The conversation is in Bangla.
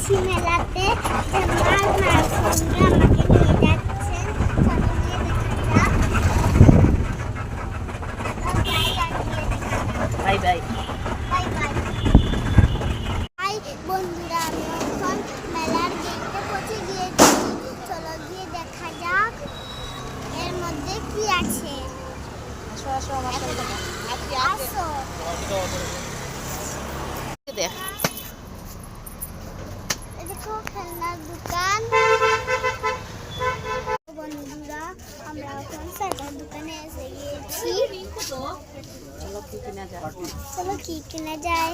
যাচ্ছি মেলাতে। আমার সঙ্গে আমাকে নিয়ে যাচ্ছেন। চলো গিয়ে দেখা যাক। Bye bye. Bye bye. Hi বন্ধুরা, আমি এখন মেলার গেটে পৌঁছে গিয়েছি। চলো গিয়ে দেখা যাক এর মধ্যে কি আছে। আসো আসো আমার সাথে। আসো। দেখ এই দেখো খেলনার দোকান। বন্ধুরা, আমরা এখন সাইকেল দোকানে এসে গিয়েছি। চলো কি কিনা যায়। চলো কি কিনা যায়।